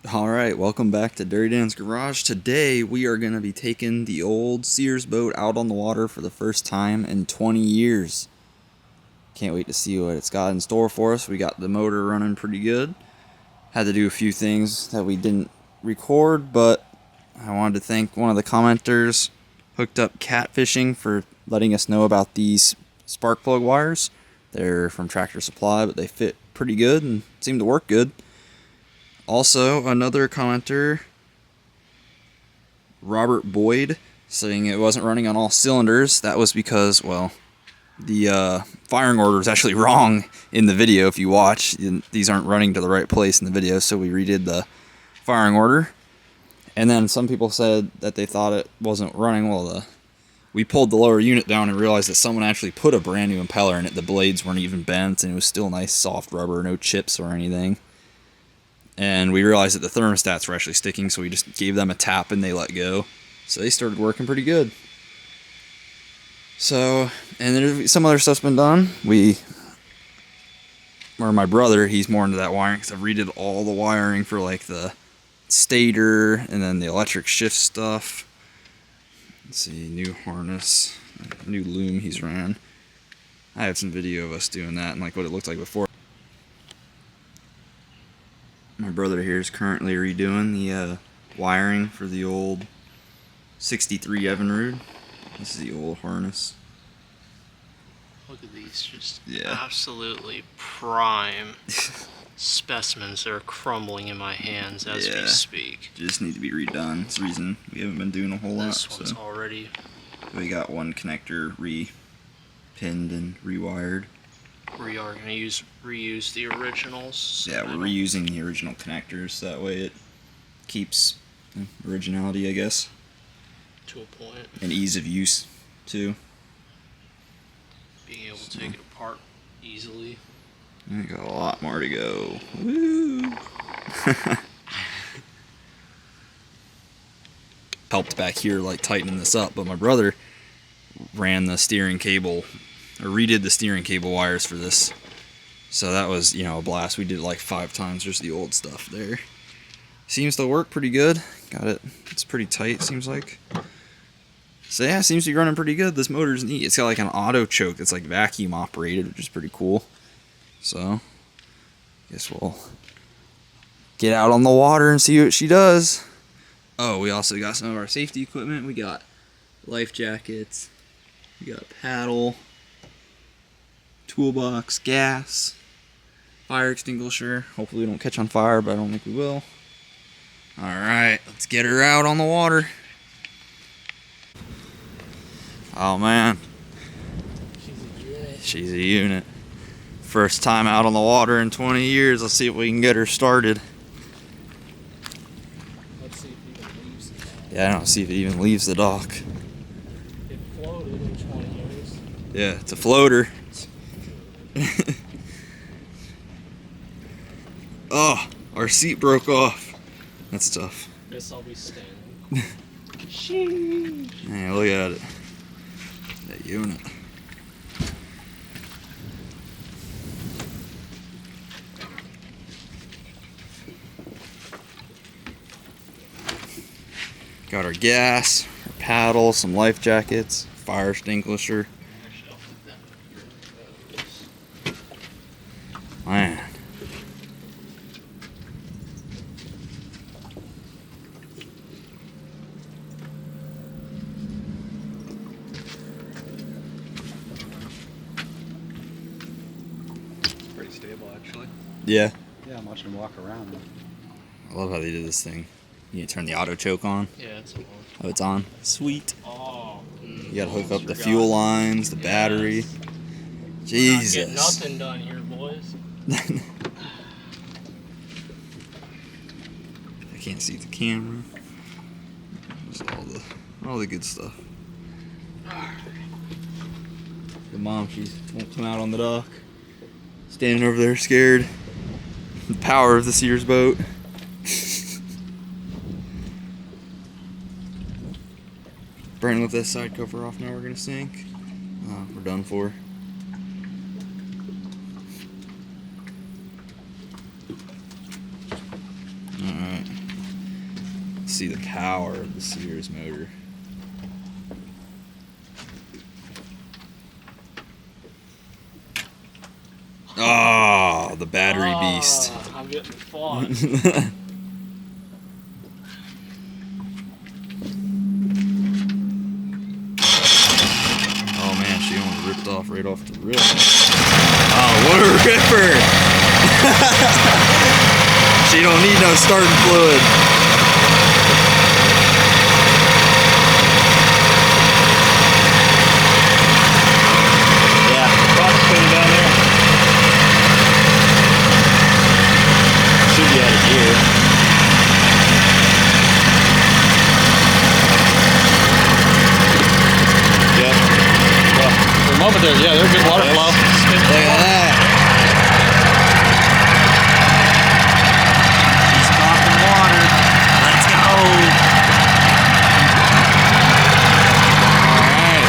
Alright, welcome back to Dirty Dan's Garage. Today we are going to be taking the old Sears boat out on the water for the first time in 20 years. Can't wait to see what it's got in store for us. We got the motor running pretty good. Had to do a few things that we didn't record, but I wanted to thank one of the commenters, Hooked Up Catfishing, for letting us know about these spark plug wires. They're from Tractor Supply, but they fit pretty good and seem to work good. Also, another commenter, Robert Boyd, saying it wasn't running on all cylinders. That was because, well, the firing order is actually wrong in the video if you watch. These aren't running to the right place in the video, so we redid the firing order. And then some people said that they thought it wasn't running. Well, we pulled the lower unit down and realized that someone actually put a brand new impeller in it. The blades weren't even bent, and it was still nice soft rubber, no chips or anything. And we realized that the thermostats were actually sticking, so we just gave them a tap and they let go. So they started working pretty good. So, and then some other stuff's been done. My brother, he's more into that wiring, because I've redid all the wiring for like the stator and then the electric shift stuff. Let's see, new harness, new loom he's ran. I have some video of us doing that and like what it looked like before. My brother here is currently redoing the wiring for the old 63 Evinrude. This is the old harness. Look at these, just Yeah. absolutely prime specimens that are crumbling in my hands as we speak. Just need to be redone. That's the reason we haven't been doing a whole lot. This one's already... We got one connector re-pinned and rewired. We are going to reuse the originals. So yeah, we're reusing the original connectors, so that way it keeps originality, I guess. To a point. And ease of use, too. Being able to take it apart easily. We got a lot more to go. Woo! Helped back here, like tightening this up, but my brother ran the steering cable, or redid the steering cable wires for this. So that was, a blast. We did it like 5 times. There's the old stuff there. Seems to work pretty good. Got it. It's pretty tight, seems like. So yeah, seems to be running pretty good. This motor's neat. It's got like an auto choke that's like vacuum operated, which is pretty cool. So, guess we'll get out on the water and see what she does. Oh, we also got some of our safety equipment. We got life jackets. We got a paddle, toolbox, gas, fire extinguisher. Hopefully we don't catch on fire, but I don't think we will. Alright, let's get her out on the water. Oh man. She's a unit. First time out on the water in 20 years. Let's see if we can get her started. Let's see if it even leaves the dock. Yeah, I don't see if it even leaves the dock. It floated in 20 years. Yeah, it's a floater. Oh, our seat broke off. That's tough. Guess I'll be standing. Man, look at it. That unit. Got our gas, our paddle, some life jackets, fire extinguisher. Man. Pretty stable, actually. Yeah. Yeah, I'm watching him walk around. I love how they did this thing. You can turn the auto choke on. Yeah, it's on. Oh, it's on. Sweet. Oh. You gotta hook up the fuel lines, the battery. Jesus. Not getting nothing done here, boys. I can't see the camera. There's all the good stuff. The mom, she won't come out on the dock. Standing over there scared. The power of the Sears boat. Brandon, lift that side cover off now. We're gonna sink. We're done for. Alright. see the power of the Sears motor. Oh, the battery beast. I'm getting fought. Oh man, she only ripped off right off the rip. Oh, what a ripper! She don't need no starting fluid. Yeah, rock spinning down there. Should be out of gear. Yep. Well, for a moment there, yeah, there's good water flow. Look at that. She's talking water. Let's go. All right.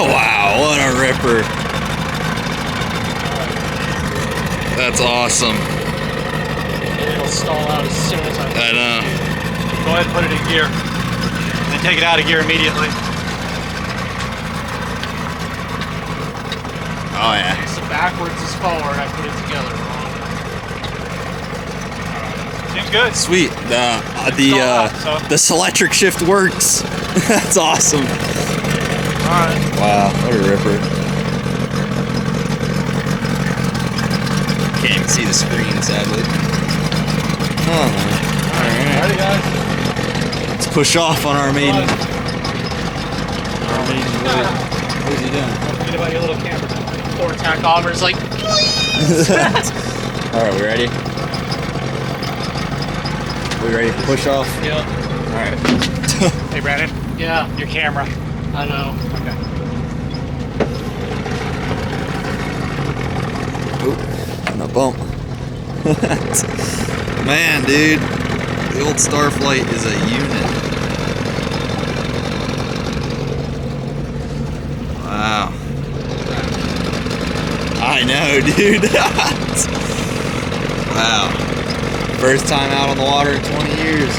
Wow, what a ripper. That's awesome. It'll stall out as soon as I know. Go ahead and put it in gear. Then take it out of gear immediately. Oh yeah. So backwards is forward. I put it together wrong. Seems good. Sweet. The electric shift works. That's awesome. Alright. Wow, what a ripper. Can't even see the screen, sadly. Oh man. Alrighty, guys. Let's push off on our maiden. Our maiden voyage. What is he doing? Don't forget about your little camera. Poor tachometer's like, Alright, we ready? We ready to push off? yeah. Alright. Hey, Brandon. Yeah, Your camera. I know. Okay. Oop, on a bump. Man, dude, the old Starflight is a unit. Wow. I know, dude. Wow. First time out on the water in 20 years.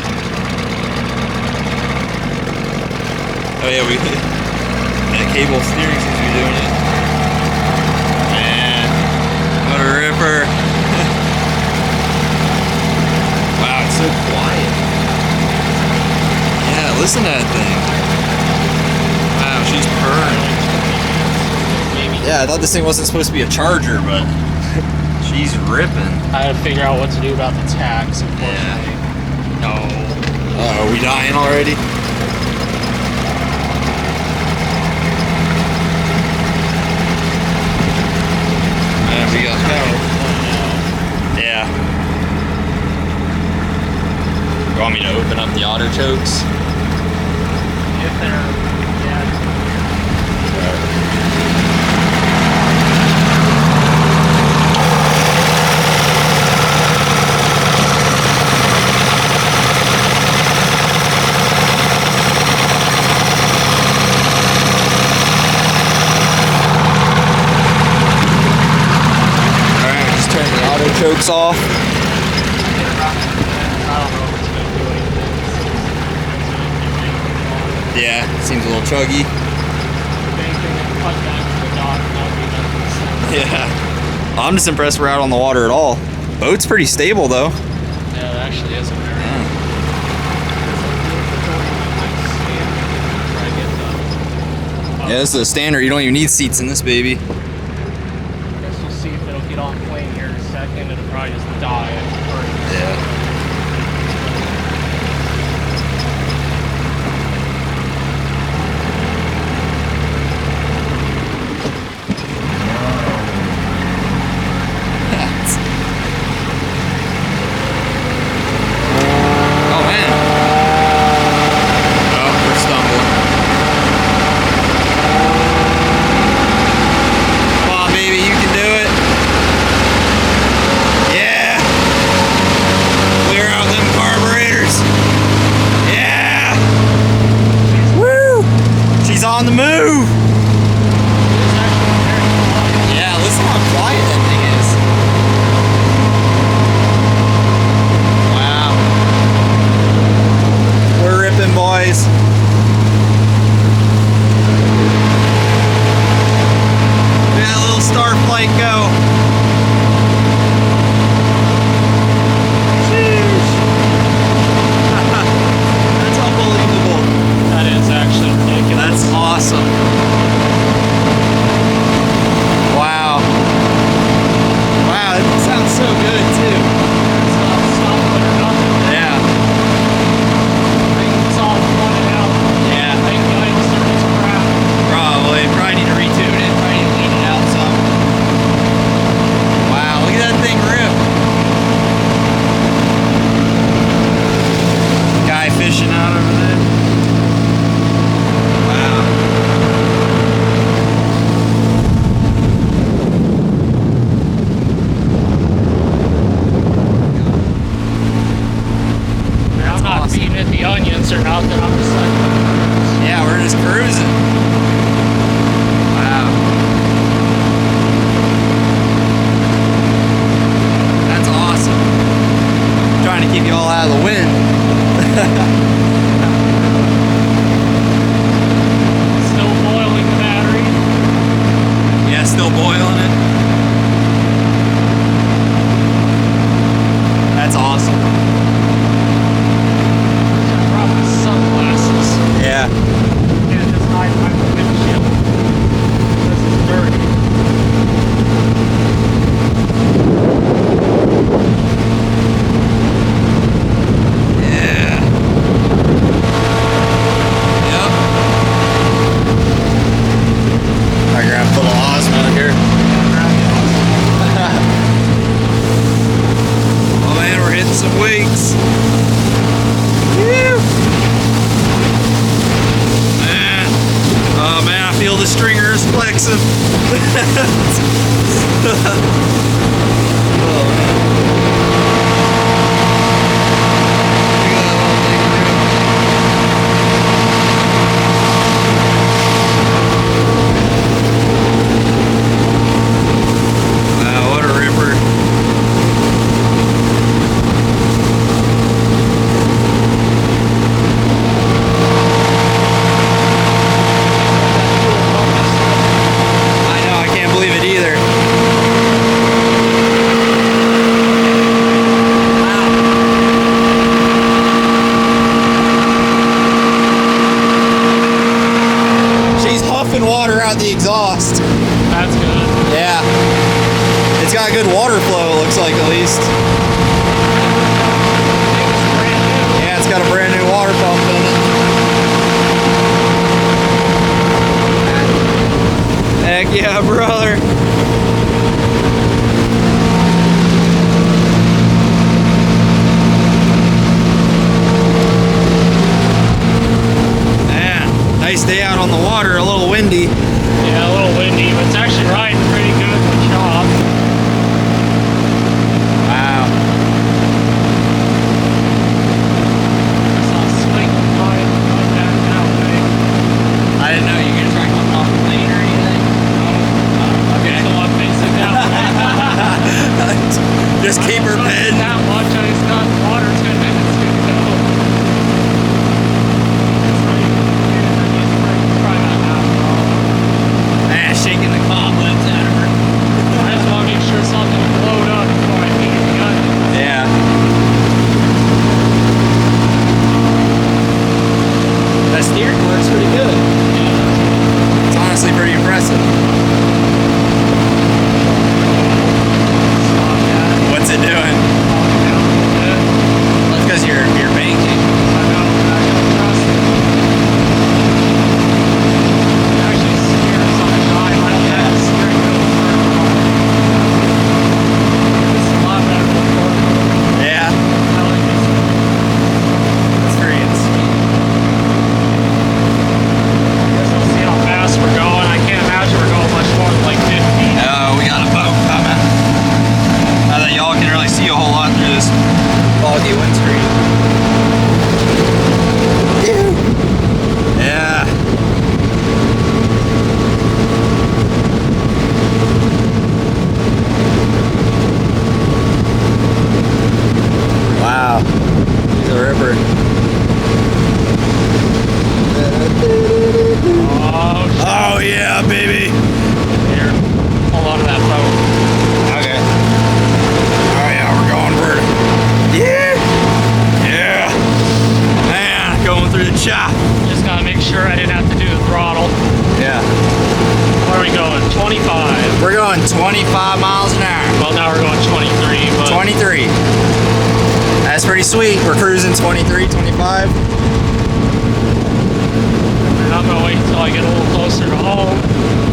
Oh yeah, we had a cable steering since we were doing it. Man, what a ripper. Wow, it's so quiet. Yeah, listen to that thing. Wow, she's purring. Yeah, I thought this thing wasn't supposed to be a charger, but she's ripping. I had to figure out what to do about the tax, unfortunately. No. Are we dying already? Man, we got power. Yeah. You want me to open up the auto chokes? If they're, yeah. Chokes off. I don't know if it's going to do anything. Yeah, seems a little chuggy. Yeah. I'm just impressed we're out on the water at all. Boat's pretty stable though. Yeah, it actually is a very Yeah, this is a standard. You don't even need seats in this baby. I guess we'll see if it'll get on plane here in a second. It'll probably just die at first. Yeah. Oh man. Oh, we're stumbling. Come on, baby, you can do it. Yeah. Some wakes. Woo. Man. Oh man, I feel the stringers flexing. Oh man. Water out the exhaust. That's good. Yeah. It's got good water flow, it looks like, at least. Yeah, it's got a brand new water pump in it. Heck yeah, brother. Nice day out on the water, a little windy. Yeah, a little windy, but it's actually riding pretty good in the shop. Wow. I saw a swing flying back out, right? I didn't know you were gonna try to come off the plane or anything. Okay. So I'm facing that way. Just keep her pinned. That much, I just got in the water 10 minutes ago. Shaking the cobwebs out of her. I just want to make sure something blowed up before I feed the onions. Yeah. That steering works pretty good. Yeah. It's honestly pretty impressive. Stop that. What's it doing? Calm down a little bit. That's because you're banking. I know, I don't trust it. Actually, steers on a dive. I don't have the steering wheel for This is a lot better than before. Yeah. I like this. That's pretty insane. Guess we'll see how fast we're going. I can't imagine we're going much more than like 50. Oh, we got a boat coming. Now that y'all can really see a whole lot through this foggy windscreen. Yeah. Wow. He's a ripper. Oh, shit. Oh yeah, baby. Here. Hold on to that boat. Okay. Oh yeah, we're going for it. Yeah. Yeah. Man, going through the chop. Just gotta make sure I didn't have to do the throttle. Yeah. Where are we going? 25. We're going 25 miles an hour. Well, now we're going 23, but 23. That's pretty sweet. We're cruising 23, 25. And I'm gonna wait until I get a little closer to home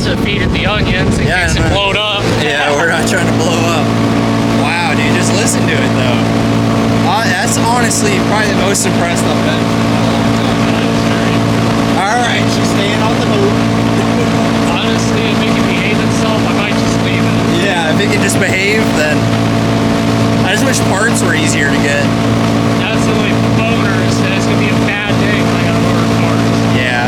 to feed it the onions in case it blowed up. Yeah, we're not trying to blow up. Wow, dude, just listen to it though. That's honestly probably the most impressed I've been. Alright, she's staying on the move. Honestly, if it can behave itself, I might just leave it. Yeah, if it can just behave, then I just wish parts were easier to get. That's the only bonus. It's gonna be a bad day when I gotta order parts. Yeah.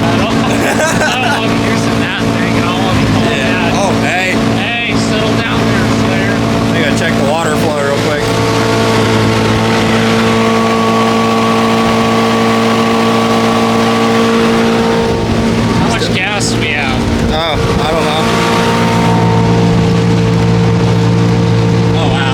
I don't want to be using that thing, and I don't want to be pulling that. Oh, hey. Hey, settle down there, Slayer. I gotta check the water flow real quick. How much gas do we have? Oh, I don't know. Oh wow.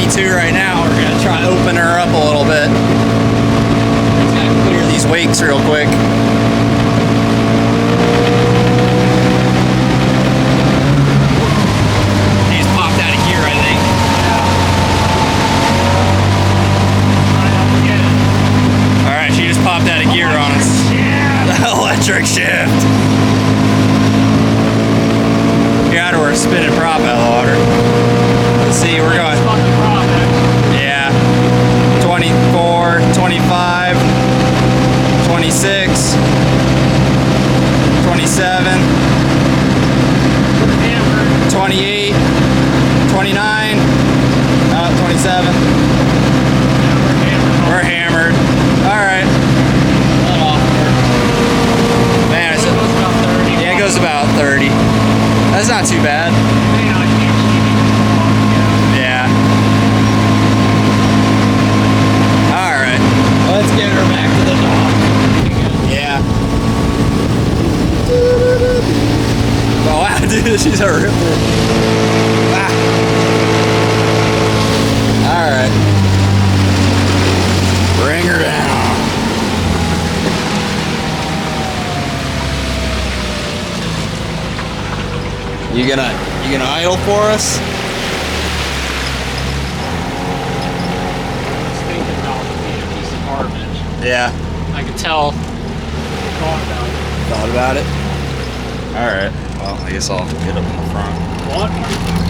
22 right now. We're gonna try to open her up a little bit. Just gotta clear these wakes real quick. She just popped out of gear, I think. All right, she just popped out of gear on us. Electric shift. Get out of her spinning prop out of the water. Let's see, we're going. Yeah. 24, 25, 26, 27, 28, 29, 27. We're hammered. Alright. Man, yeah, it goes about 30. That's not too bad. Yeah. Alright. Let's get her back to the dock. Yeah. Oh wow, dude, she's a ripper. Ah. Alright. Bring her down. You gonna idle for us? I was thinking about it being a piece of garbage. Yeah. I could tell. Thought about it? Alright. Well, I guess I'll get up in the front. What are you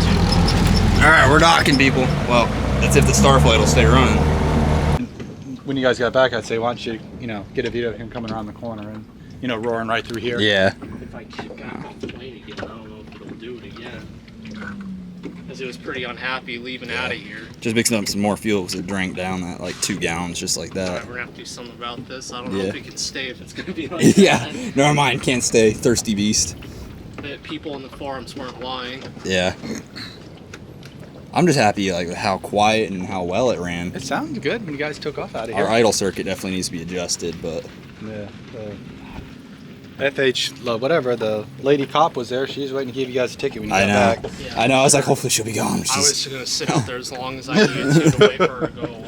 doing? Alright, we're docking, people. Well, that's if the Starflight will stay running. When you guys got back, I'd say, why don't you, get a video of him coming around the corner and, roaring right through here. Yeah. If I get back off the plane again, I don't know if it'll do it again. Because it was pretty unhappy leaving out of here. Just mixing up some more fuel because it drank down that like 2 gallons just like Alright, that. we're gonna have to do something about this. I don't know Yeah. if we can stay if it's gonna be like Yeah. that. Never mind, can't stay. Thirsty beast. That people on the forums weren't lying. Yeah. I'm just happy like with how quiet and how well it ran. It sounded good when you guys took off out of here. Our idle circuit definitely needs to be adjusted, but Yeah. Whatever, the lady cop was there. She was waiting to give you guys a ticket when you I got know. back. Yeah. I know. I was like, hopefully she'll be gone. I She's, was gonna sit out there as long as I needed to wait for her to go away.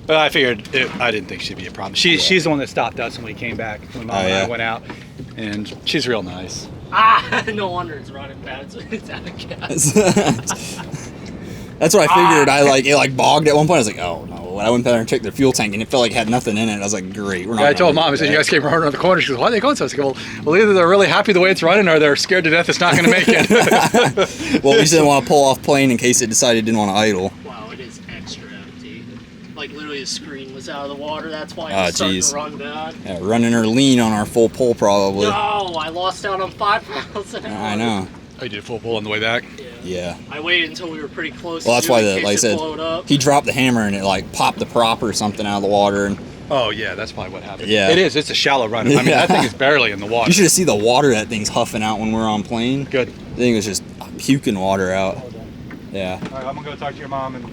But I figured I didn't think she'd be a problem. She's the one that stopped us when we came back, when Mom and I went out. And she's real nice. Ah, no wonder it's running bad. It's out of gas. That's what I figured. It bogged at one point. I was like, oh no. When I went down there and checked the fuel tank and it felt like it had nothing in it, I was like, great. We're not. I told Mom, I said, you guys came running around the corner. She goes, why are they going so? I said, well, either they're really happy the way it's running or they're scared to death it's not going to make it. Well, we just didn't want to pull off plane in case it decided it didn't want to idle. Wow, it is extra empty. Like literally the screen was out of the water. That's why Ah, it's starting geez. to run bad. Yeah, running her lean on our full pull probably. No, I lost out on 5 miles an hour. I know. Oh, you did a full pull on the way back? Yeah. I waited until we were pretty close. Well, that's to why it in like I case it said, blowed up. he dropped the hammer and it like popped the prop or something out of the water. And Oh, yeah, that's probably what happened. Yeah. It is. It's a shallow run. I mean, Yeah. that thing is barely in the water. you should have seen the water that thing's huffing out when we're on plane. Good. The thing was just puking water out. Yeah. All right, I'm going to go talk to your mom and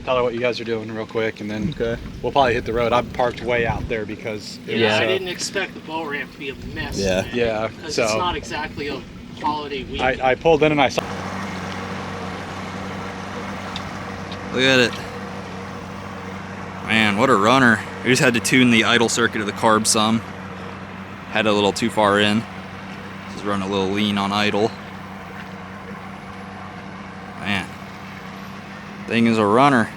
tell her what you guys are doing real quick, and then we'll probably hit the road. I'm parked way out there because it Yeah, was, I didn't expect the boat ramp to be a mess. Yeah. Yeah, Because so it's not exactly a holiday weekend. I pulled in and I saw. Look at it. Man, what a runner. We just had to tune the idle circuit of the carb some. Had it a little too far in. Just run a little lean on idle. Man. Thing is a runner.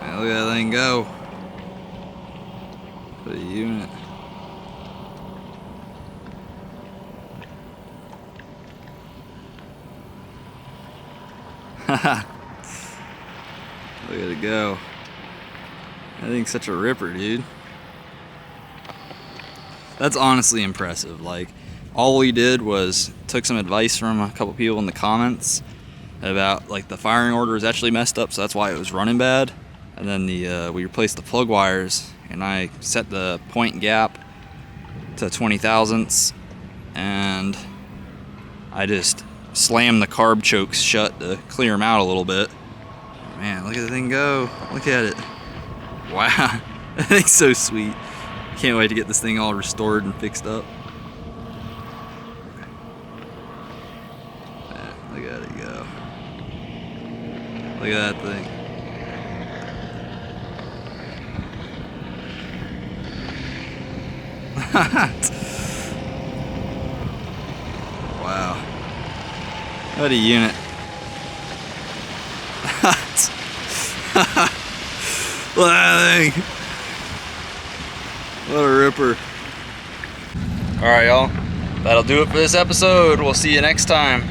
Man, look at that thing go. What a unit. Look at it go. That thing's such a ripper, dude. That's honestly impressive. Like, all we did was took some advice from a couple people in the comments about like the firing order was actually messed up, so that's why it was running bad. And then we replaced the plug wires, and I set the point gap to 20 thousandths, and I just slammed the carb chokes shut to clear them out a little bit. Man, look at the thing go. Look at it. Wow. That thing's so sweet. Can't wait to get this thing all restored and fixed up. Man, look at it go. Look at that thing. Wow. What a unit. Look at that thing. What a ripper. Alright, y'all. That'll do it for this episode. We'll see you next time.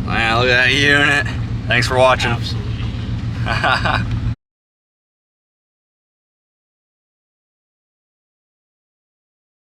Man, look at that unit. Thanks for watching. Absolutely.